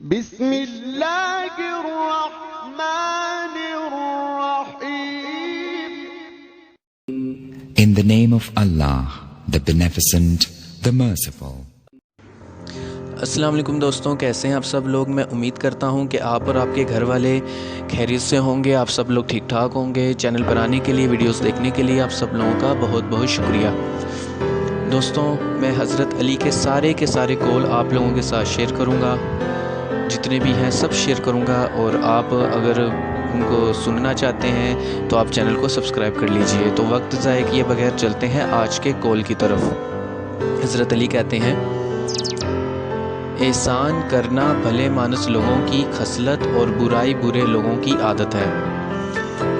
بسم اللہ الرحمن الرحیم. In the name of Allah, the Beneficent, the Merciful. السلام علیکم دوستوں، کیسے ہیں آپ سب لوگ؟ میں امید کرتا ہوں کہ آپ اور آپ کے گھر والے خیریت سے ہوں گے، آپ سب لوگ ٹھیک ٹھاک ہوں گے۔ چینل پر آنے کے لیے، ویڈیوز دیکھنے کے لیے آپ سب لوگوں کا بہت بہت شکریہ۔ دوستوں، میں حضرت علی کے سارے قول آپ لوگوں کے ساتھ شیئر کروں گا، جتنے بھی ہیں سب شیئر کروں گا، اور آپ اگر ان کو سننا چاہتے ہیں تو آپ چینل کو سبسکرائب کر لیجئے۔ تو وقت ضائع کیے بغیر چلتے ہیں آج کے قول کی طرف۔ حضرت علی کہتے ہیں، احسان کرنا بھلے مانس لوگوں کی خصلت اور برائی برے لوگوں کی عادت ہے۔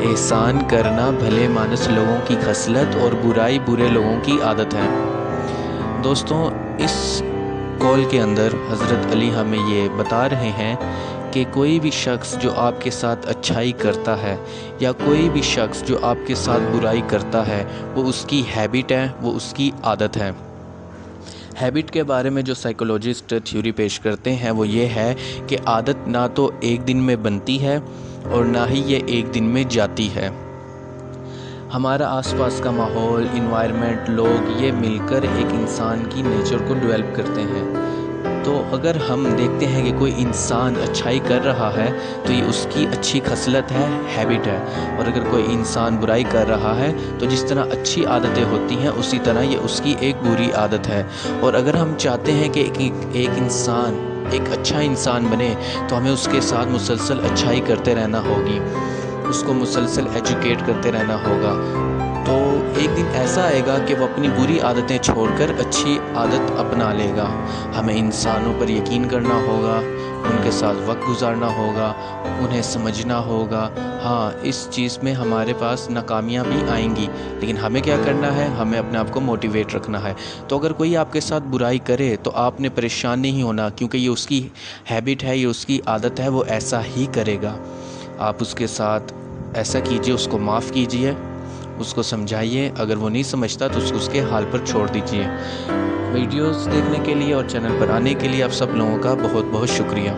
احسان کرنا بھلے مانس لوگوں کی خصلت اور برائی برے لوگوں کی عادت ہے۔ دوستوں، اس قول کے اندر حضرت علی ہمیں یہ بتا رہے ہیں کہ کوئی بھی شخص جو آپ کے ساتھ اچھائی کرتا ہے یا کوئی بھی شخص جو آپ کے ساتھ برائی کرتا ہے، وہ اس کی ہیبٹ ہے، وہ اس کی عادت ہے۔ ہیبٹ کے بارے میں جو سائیکولوجسٹ تھیوری پیش کرتے ہیں وہ یہ ہے کہ عادت نہ تو ایک دن میں بنتی ہے اور نہ ہی یہ ایک دن میں جاتی ہے۔ ہمارا آس پاس کا ماحول، انوائرمنٹ، لوگ، یہ مل کر ایک انسان کی نیچر کو ڈیولپ کرتے ہیں۔ تو اگر ہم دیکھتے ہیں کہ کوئی انسان اچھائی کر رہا ہے تو یہ اس کی اچھی خصلت ہے، ہیبٹ ہے، اور اگر کوئی انسان برائی کر رہا ہے تو جس طرح اچھی عادتیں ہوتی ہیں اسی طرح یہ اس کی ایک بری عادت ہے۔ اور اگر ہم چاہتے ہیں کہ ایک انسان ایک اچھا انسان بنے تو ہمیں اس کے ساتھ مسلسل اچھائی کرتے رہنا ہوگی، اس کو مسلسل ایجوکیٹ کرتے رہنا ہوگا۔ تو ایک دن ایسا آئے گا کہ وہ اپنی بری عادتیں چھوڑ کر اچھی عادت اپنا لے گا۔ ہمیں انسانوں پر یقین کرنا ہوگا، ان کے ساتھ وقت گزارنا ہوگا، انہیں سمجھنا ہوگا۔ ہاں، اس چیز میں ہمارے پاس ناکامیاں بھی آئیں گی، لیکن ہمیں کیا کرنا ہے؟ ہمیں اپنے آپ کو موٹیویٹ رکھنا ہے۔ تو اگر کوئی آپ کے ساتھ برائی کرے تو آپ نے پریشان نہیں ہونا، کیونکہ یہ اس کی ہیبٹ ہے، یہ اس کی عادت ہے، وہ ایسا ہی کرے گا۔ آپ اس کے ساتھ ایسا کیجئے، اس کو معاف کیجئے، اس کو سمجھائیے، اگر وہ نہیں سمجھتا تو اس کے حال پر چھوڑ دیجئے۔ ویڈیوز دیکھنے کے لیے اور چینل پر آنے کے لیے آپ سب لوگوں کا بہت بہت شکریہ۔